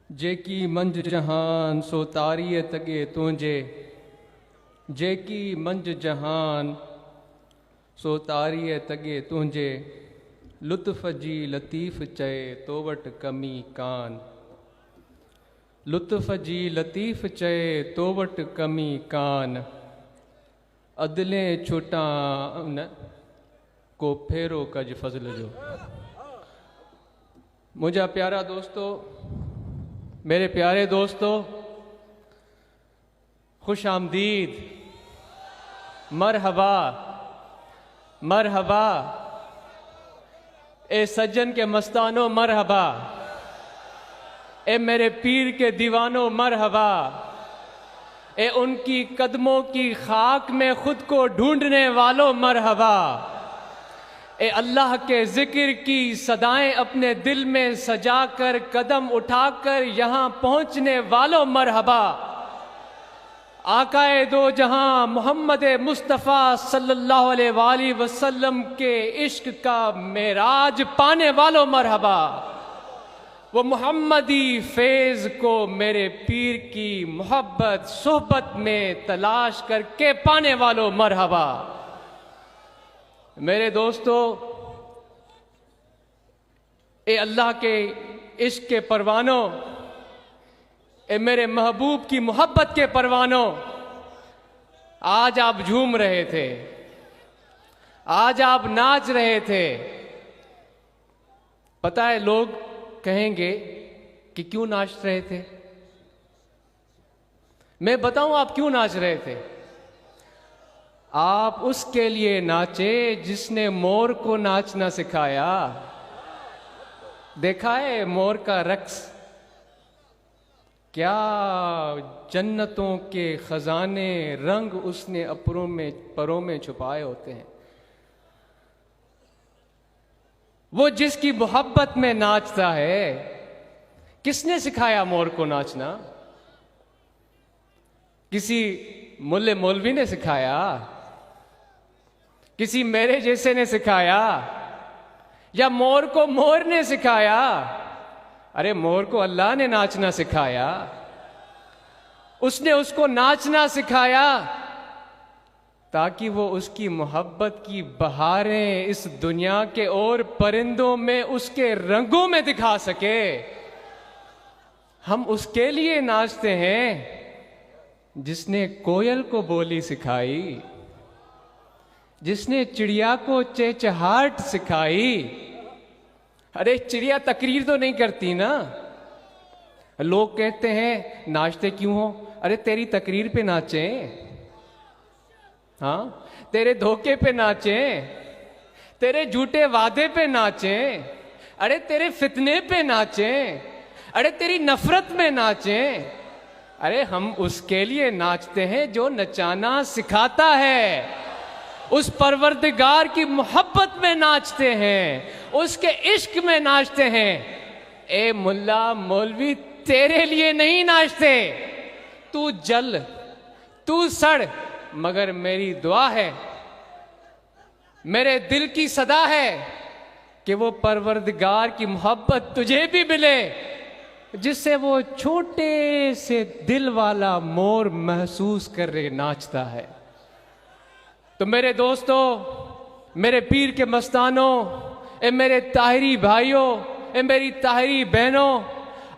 जेकी मंझ जहान सो तारीअ तगे तुंहिंजे, जेकी मंझ जहान सो तारीअ तगे तुंहिंजे, लुत्फ़ जी लतीफ़ चए तो वटि कमी कान। लुत्फ़ जी लतीफ़ चए तो वटि कमी कान। अदले छुटा न को फेरो कज फज़ल जो। मुझा प्यारा दोस्तों, मेरे प्यारे दोस्तों, खुश आमदीद, मरहबा मरहबा। ए सज्जन के मस्तानो मरहबा, ए मेरे पीर के दीवानो मरहबा, ए उनकी कदमों की खाक में खुद को ढूंढने वालों मरहबा, ए अल्लाह के जिक्र की सदाएं अपने दिल में सजाकर कदम उठाकर यहाँ पहुँचने वालों मरहबा। आकाए दो जहां मोहम्मद मुस्तफ़ा सल्लल्लाहु अलैहि वसल्लम के इश्क का मेराज पाने वालों मरहबा। वो मोहम्मदी फैज़ को मेरे पीर की मोहब्बत सोहबत में तलाश करके पाने वालों मरहबा। मेरे दोस्तों, ए अल्लाह के इश्क के परवानों, ए मेरे महबूब की मोहब्बत के परवानों, आज आप झूम रहे थे, आज आप नाच रहे थे। पता है लोग कहेंगे कि क्यों नाच रहे थे। मैं बताऊं आप क्यों नाच रहे थे। आप उसके लिए नाचे जिसने मोर को नाचना सिखाया। देखा है मोर का रक्स, क्या जन्नतों के खजाने रंग उसने अपरों में परों में छुपाए होते हैं। वो जिसकी मोहब्बत में नाचता है, किसने सिखाया मोर को नाचना। किसी मुल्ले मौलवी ने सिखाया, किसी मेरे जैसे ने सिखाया, या मोर को मोर ने सिखाया। अरे मोर को अल्लाह ने नाचना सिखाया। उसने उसको नाचना सिखाया ताकि वो उसकी मोहब्बत की बहारें इस दुनिया के और परिंदों में उसके रंगों में दिखा सके। हम उसके लिए नाचते हैं जिसने कोयल को बोली सिखाई, जिसने चिड़िया को चहचहाट सिखाई। अरे चिड़िया तकरीर तो नहीं करती ना। लोग कहते हैं नाचते क्यों हो। अरे तेरी तकरीर पे नाचे, हाँ, तेरे धोखे पे नाचे, तेरे झूठे वादे पे नाचे, अरे तेरे फितने पे नाचे, अरे तेरी नफरत में नाचे। अरे हम उसके लिए नाचते हैं जो नचाना सिखाता है। उस परवरदिगार की मोहब्बत में नाचते हैं, उसके इश्क में नाचते हैं। ए मुल्ला मौलवी तेरे लिए नहीं नाचते। तू जल, तू सड़, मगर मेरी दुआ है, मेरे दिल की सदा है कि वो परवरदिगार की मोहब्बत तुझे भी मिले, जिससे वो छोटे से दिल वाला मोर महसूस कर रहे नाचता है। तो मेरे दोस्तों, मेरे पीर के मस्तानों, ए मेरे ताहिरी भाइयों, ए मेरी ताहिरी बहनों,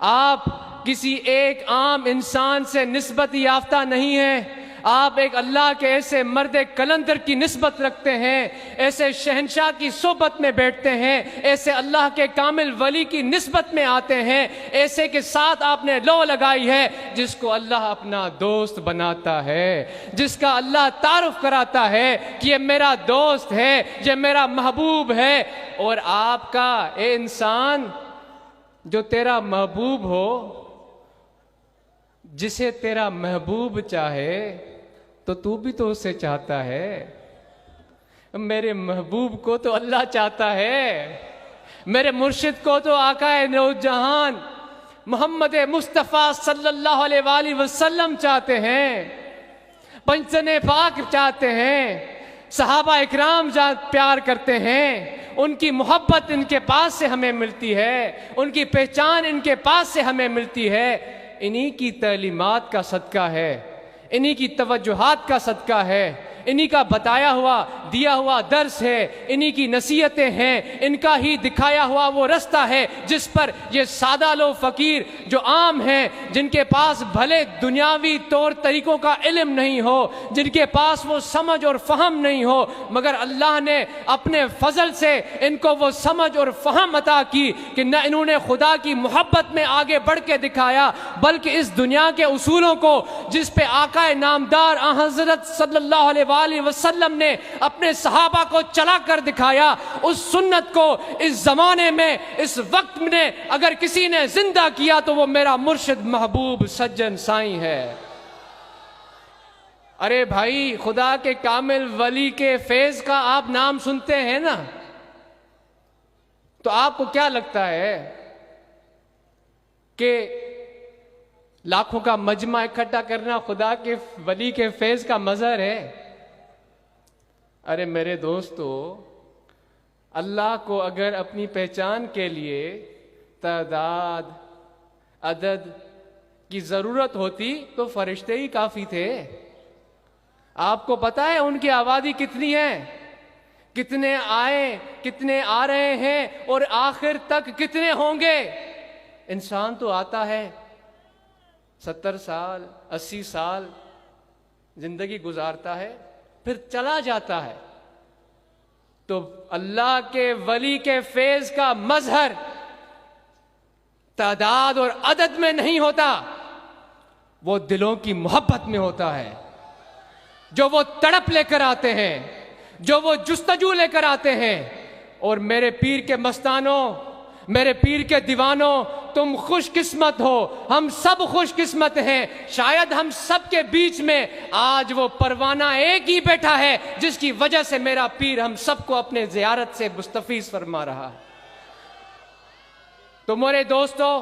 आप किसी एक आम इंसान से निस्बत याफ्ता नहीं है। आप एक अल्लाह के ऐसे मर्द कलंदर की निस्बत रखते हैं, ऐसे शहंशाह की सोबत में बैठते हैं, ऐसे अल्लाह के कामिल वली की निस्बत में आते हैं, ऐसे के साथ आपने लो लगाई है जिसको अल्लाह अपना दोस्त बनाता है, जिसका अल्लाह तारुफ कराता है कि ये मेरा दोस्त है, ये मेरा महबूब है। और आपका ए इंसान जो तेरा महबूब हो, जिसे तेरा महबूब चाहे तो तू भी तो उससे चाहता है। मेरे महबूब को तो अल्लाह चाहता है, मेरे मुर्शिद को तो आकाए नौजहान मोहम्मद मुस्तफ़ा सल्लल्लाहु अलैहि वसल्लम चाहते हैं, पंचने पाक चाहते हैं, सहाबा इकराम प्यार करते हैं। उनकी मोहब्बत इनके पास से हमें मिलती है, उनकी पहचान इनके पास से हमें मिलती है। इन्हीं की तालीमात का सदका है, इन्हीं की तवज्जुहात का सदका है, इन्हीं का बताया हुआ दिया हुआ दर्स है, इन्हीं की नसीहतें हैं, इनका ही दिखाया हुआ वो रास्ता है जिस पर ये सादा लो फकीर जो आम हैं, जिनके पास भले दुनियावी तौर तरीकों का इल्म नहीं हो, जिनके पास वो समझ और फहम नहीं हो, मगर अल्लाह ने अपने फजल से इनको वो समझ और फहम अता की कि न इन्होंने खुदा की मोहब्बत में आगे बढ़ के दिखाया, बल्कि इस दुनिया के उसूलों को जिस पे आका नामदार हज़रत सल्लल्लाहु अलैहि वसल्लम ने अपने सहाबा को चला कर दिखाया, उस सुन्नत को इस जमाने में इस वक्त में अगर किसी ने जिंदा किया तो वो मेरा मुर्शिद महबूब सज्जन साईं है। अरे भाई, खुदा के कामिल वली के फैज का आप नाम सुनते हैं ना, तो आपको क्या लगता है कि लाखों का मजमा इकट्ठा करना खुदा के वली के फैज का मजहर है? अरे मेरे दोस्तों, अल्लाह को अगर अपनी पहचान के लिए तादाद अदद की ज़रूरत होती तो फरिश्ते ही काफ़ी थे। आपको पता है उनकी आबादी कितनी है, कितने आए, कितने आ रहे हैं और आखिर तक कितने होंगे? इंसान तो आता है 70 साल 80 साल जिंदगी गुजारता है, फिर चला जाता है। तो अल्लाह के वली के फैज का मजहर तादाद और अदद में नहीं होता, वो दिलों की मोहब्बत में होता है। जो वो तड़प लेकर आते हैं, जो वो जुस्तजू लेकर आते हैं। और मेरे पीर के मस्तानों, मेरे पीर के दीवानों, तुम खुशकिस्मत हो, हम सब खुशकिस्मत हैं। शायद हम सब के बीच में आज वो परवाना एक ही बैठा है जिसकी वजह से मेरा पीर हम सबको अपने ज़ियारत से मुस्तफीज फरमा रहा है। तो मेरे दोस्तों,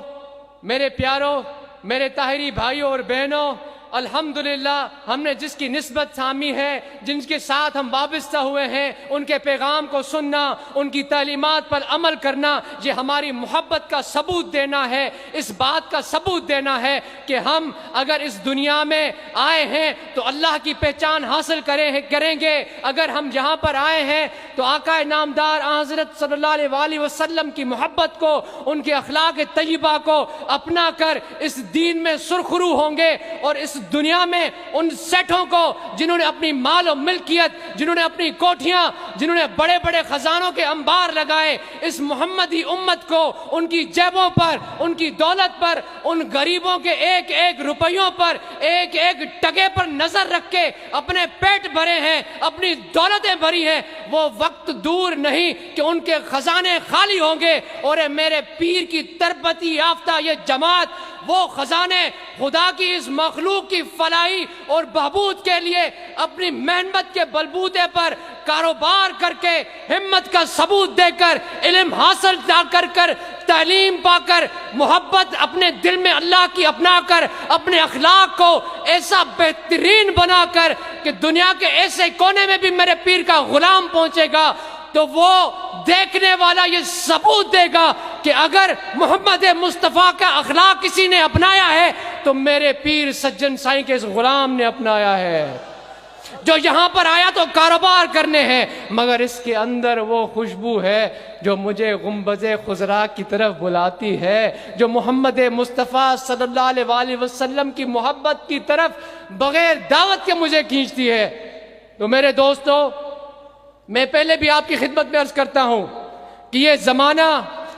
मेरे प्यारों, मेरे ताहिरी भाइयों और बहनों, अल्हम्दुलिल्लाह हमने जिसकी निस्बत थामी है, जिनके साथ हम वाबस्ता हुए हैं, उनके पैगाम को सुनना, उनकी तालीमात पर अमल करना, ये हमारी मोहब्बत का सबूत देना है। इस बात का सबूत देना है कि हम अगर इस दुनिया में आए हैं तो अल्लाह की पहचान हासिल करेंगे। अगर हम यहाँ पर आए हैं तो आका नामदार हज़रत सल्लल्लाहु अलैहि वसल्लम की मोहब्बत को, उनके अखलाक तय्यबा को अपना कर इस दीन में सुरखरू होंगे। और इस दुनिया में उन सेठों को जिन्होंने अपनी माल और मिल्कियत, जिन्होंने अपनी कोठियां, जिन्होंने बड़े बड़े खजानों के अंबार लगाए, इस मोहम्मदी उम्मत को उनकी जेबों पर, उनकी दौलत पर, उन गरीबों के एक एक रुपयों पर, एक एक टके पर नजर रख के अपने पेट भरे हैं, अपनी दौलतें भरी हैं। वो वक्त दूर नहीं कि उनके खजाने खाली होंगे और मेरे पीर की तरबती याफ्ता ये जमात वो खजाने खुदा की इस मखलूक की फलाई और बहबूद के लिए अपनी मेहनत के बलबूते पर कारोबार करके, हिम्मत का सबूत देकर, इल्म हासिल कर तालीम पाकर, मोहब्बत अपने दिल में अल्लाह की अपनाकर, अपने अखलाक को ऐसा बेहतरीन बनाकर कि दुनिया के ऐसे कोने में भी मेरे पीर का गुलाम पहुंचेगा तो वो देखने वाला ये सबूत देगा कि अगर मोहम्मद मुस्तफ़ा का अखलाक किसी ने अपनाया है तो मेरे पीर सज्जन साईं के इस गुलाम ने अपनाया है, जो यहाँ पर आया तो कारोबार करने हैं, मगर इसके अंदर वो खुशबू है जो मुझे गुंबज़े खुजरा की तरफ बुलाती है, जो मोहम्मद मुस्तफ़ा सल्लल्लाहु अलैहि वसल्लम की मोहब्बत की तरफ बगैर दावत के मुझे खींचती है। तो मेरे दोस्तों, मैं पहले भी आपकी खिदमत में अर्ज करता हूं कि ये जमाना,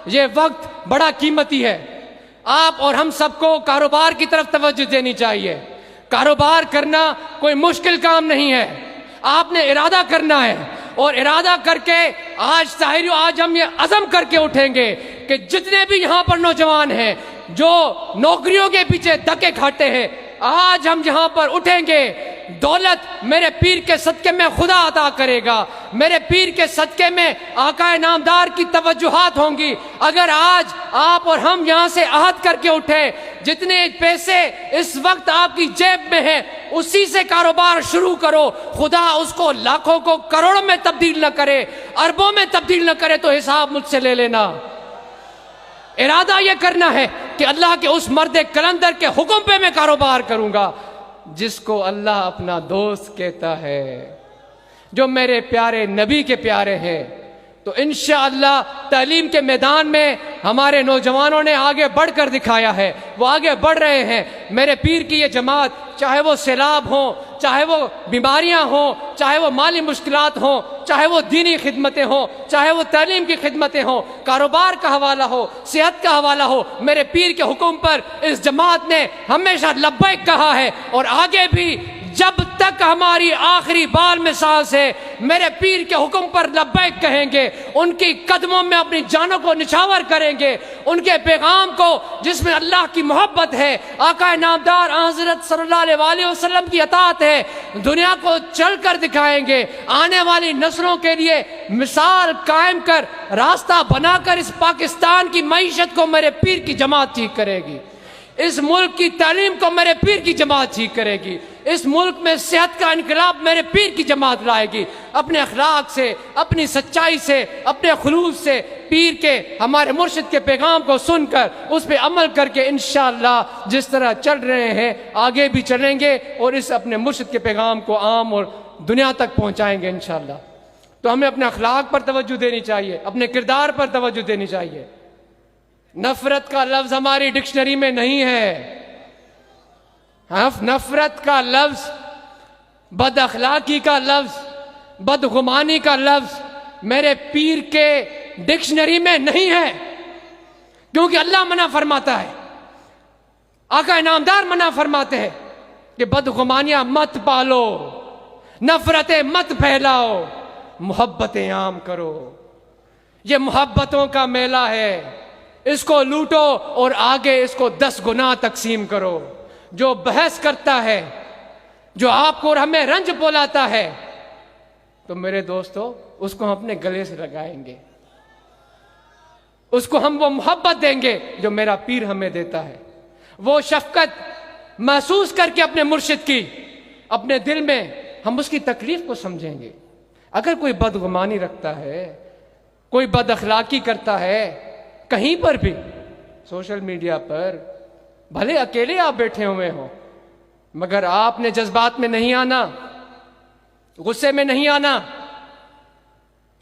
ये वक्त बड़ा कीमती है। आप और हम सबको कारोबार की तरफ तवज्जो देनी चाहिए। कारोबार करना कोई मुश्किल काम नहीं है, आपने इरादा करना है। और इरादा करके आज हम ये अज़म करके उठेंगे कि जितने भी यहाँ पर नौजवान हैं जो नौकरियों के पीछे धक्के खाते हैं, आज हम यहाँ पर उठेंगे दौलत मेरे पीर के सदके में खुदा अता करेगा, मेरे पीर के सदके में आकाए नामदार की तवज्जुहात होंगी। अगर आज आप और हम यहाँ से अहद करके उठे, जितने पैसे इस वक्त आपकी जेब में है उसी से कारोबार शुरू करो, खुदा उसको लाखों को करोड़ों में तब्दील न करे, अरबों में तब्दील न करे तो हिसाब मुझसे ले लेना। इरादा यह करना है कि अल्लाह के उस मर्द कलंदर के हुक्म पे मैं कारोबार करूंगा जिसको अल्लाह अपना दोस्त कहता है, जो मेरे प्यारे नबी के प्यारे हैं। तो इंशाअल्लाह तालीम के मैदान में हमारे नौजवानों ने आगे बढ़कर दिखाया है, वो आगे बढ़ रहे हैं। मेरे पीर की ये जमात, चाहे वो सैलाब हो, चाहे वो बीमारियां हो, चाहे वो माली मुश्किलात हो, चाहे वो दीनी खिदमतें हो, चाहे वो तालीम की खिदमतें हो, कारोबार का हवाला हो, सेहत का हवाला हो, मेरे पीर के हुक्म पर इस जमात ने हमेशा लब्बैक कहा है और आगे भी जब तक हमारी आखिरी बाल में सांस है मेरे पीर के हुक्म पर लब्बैक कहेंगे, उनकी कदमों में अपनी जानों को निछावर करेंगे, उनके पैगाम को जिसमें अल्लाह की मोहब्बत है, आका नामदार हज़रत सल्लल्लाहु अलैहि वसल्लम की अताअत है, दुनिया को चल कर दिखाएंगे। आने वाली नस्लों के लिए मिसाल कायम कर, रास्ता बनाकर इस पाकिस्तान की मईशत को मेरे पीर की जमात ठीक करेगी, इस मुल्क की तालीम को मेरे पीर की जमात ठीक करेगी, इस मुल्क में सेहत का इनकलाब मेरे पीर की जमात लाएगी। अपने अखलाक से, अपनी सच्चाई से, अपने खुलूस से पीर के हमारे मुर्शिद के पैगाम को सुनकर उस पर अमल करके इंशाअल्लाह जिस तरह चल रहे हैं आगे भी चलेंगे और इस अपने मुर्शिद के पैगाम को आम और दुनिया तक पहुँचाएंगे इंशाअल्लाह। तो हमें अपने अखलाक पर तवज्जो देनी चाहिए, अपने किरदार पर तवज्जो देनी चाहिए। नफरत का लफ्ज हमारी डिक्शनरी में नहीं है। नफरत का लफ्ज, बद अखलाकी का लफ्ज, बदगुमानी का लफ्ज मेरे पीर के डिक्शनरी में नहीं है, क्योंकि अल्लाह मना फरमाता है, आका नामदार मना फरमाते हैं कि बदगुमानियां मत पालो, नफरतें मत फैलाओ, मोहब्बतें आम करो। ये मोहब्बतों का मेला है, इसको लूटो और आगे इसको 10 गुना तकसीम करो। जो बहस करता है, जो आपको और हमें रंज पोलाता है, तो मेरे दोस्तों उसको हम अपने गले से लगाएंगे, उसको हम वो मोहब्बत देंगे जो मेरा पीर हमें देता है, वो शफकत महसूस करके अपने मुर्शिद की अपने दिल में हम उसकी तकलीफ को समझेंगे। अगर कोई बदगुमानी रखता है, कोई बद अखलाकी करता है कहीं पर भी, सोशल मीडिया पर, भले अकेले आप बैठे हुए हो, मगर आपने जज्बात में नहीं आना, गुस्से में नहीं आना।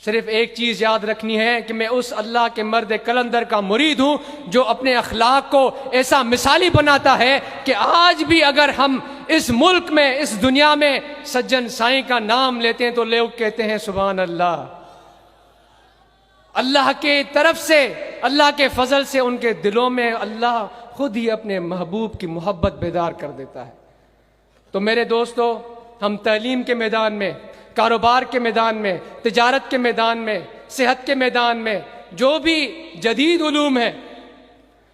सिर्फ एक चीज याद रखनी है कि मैं उस अल्लाह के मर्द कलंदर का मुरीद हूं जो अपने अखलाक को ऐसा मिसाली बनाता है कि आज भी अगर हम इस मुल्क में, इस दुनिया में सज्जन साईं का नाम लेते हैं तो लोग कहते हैं सुभान अल्लाह। अल्लाह के तरफ से, अल्लाह के फजल से उनके दिलों में अल्लाह खुद ही अपने महबूब की मोहब्बत बेदार कर देता है। तो मेरे दोस्तों, हम तालीम के मैदान में, कारोबार के मैदान में, तिजारत के मैदान में, सेहत के मैदान में जो भी जदीद उलूम है,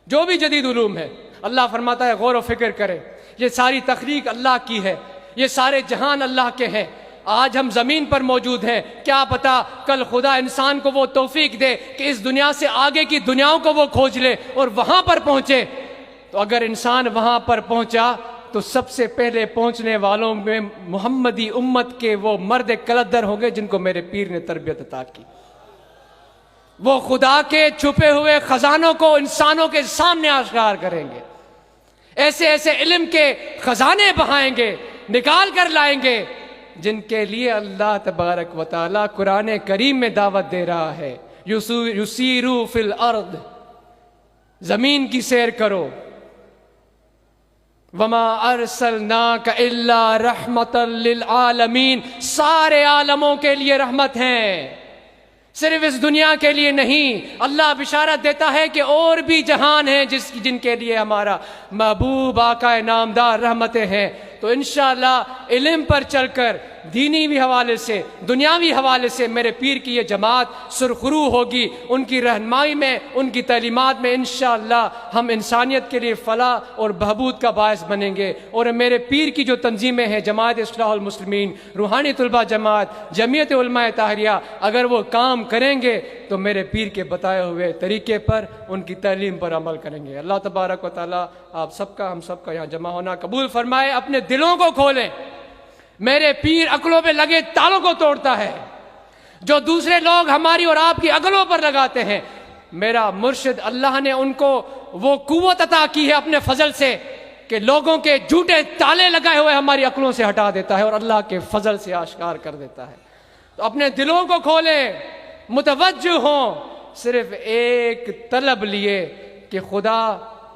जो भी जदीद उलूम है, अल्लाह फरमाता है गौर व फिक्र करें। ये सारी तख्लीक अल्लाह की है, ये सारे जहान अल्लाह के हैं। आज हम जमीन पर मौजूद हैं, क्या पता कल खुदा इंसान को वो तौफीक दे कि इस दुनिया से आगे की दुनियाओं को वो खोज ले और वहां पर पहुंचे। तो अगर इंसान वहां पर पहुंचा तो सबसे पहले पहुंचने वालों में मोहम्मदी उम्मत के वो मर्द कलंदर होंगे जिनको मेरे पीर ने तरबियत अता की। वो खुदा के छुपे हुए खजानों को इंसानों के सामने आश्कार करेंगे, ऐसे ऐसे इल्म के खजाने बहाएंगे, निकाल कर लाएंगे, जिनके लिए अल्लाह तबारक व तआला कुरान करीम में दावत दे रहा है, युसीरू फिल अर्द, जमीन की सैर करो। वमा अरसलनाका इल्ला रहमतल लिल आलमीन, सारे आलमों के लिए रहमत है, सिर्फ इस दुनिया के लिए नहीं। अल्लाह बिशारत देता है कि और भी जहान हैं जिनके लिए हमारा महबूब आका नामदार रहमतें हैं। तो इंशाअल्लाह इल्म पर चलकर, दीनी भी हवाले से, दुनियावी हवाले से मेरे पीर की ये जमात सुरखरू होगी। उनकी रहनुमाई में, उनकी तालीमात में इंशाअल्लाह हम इंसानियत के लिए फलाह और बहबूद का बायस बनेंगे। और मेरे पीर की जो तंजीमें हैं, जमात इस्लाहुल मुस्लिमीन, रूहानी तुलबा जमात, जमीयत उलमा ताहिरिया, अगर वो काम करेंगे तो मेरे पीर के बताए हुए तरीके पर, उनकी तालीम पर अमल करेंगे। अल्लाह तबारक व तआला आप सबका, हम सबका यहाँ जमा होना कबूल फरमाए। अपने दिलों को खोलें। मेरे पीर अकलों पे लगे तालों को तोड़ता है, जो दूसरे लोग हमारी और आपकी अकलों पर लगाते हैं। मेरा मुर्शिद, अल्लाह ने उनको वो कुव्वत अता की है अपने फजल से कि लोगों के झूठे ताले लगाए हुए हमारी अकलों से हटा देता है और अल्लाह के फजल से आश्कार कर देता है। तो अपने दिलों को खोलें, मुतवज्जो हों, सिर्फ एक तलब लिए कि खुदा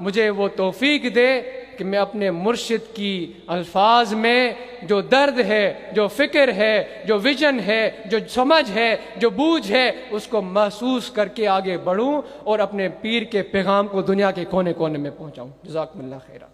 मुझे वो तौफीक दे कि मैं अपने मुर्शिद की अल्फाज में जो दर्द है, जो फिक्र है, जो विजन है, जो समझ है, जो बूझ है, उसको महसूस करके आगे बढ़ूं और अपने पीर के पैगाम को दुनिया के कोने कोने में पहुंचाऊं। जज़ाकुमुल्लाह खैरा।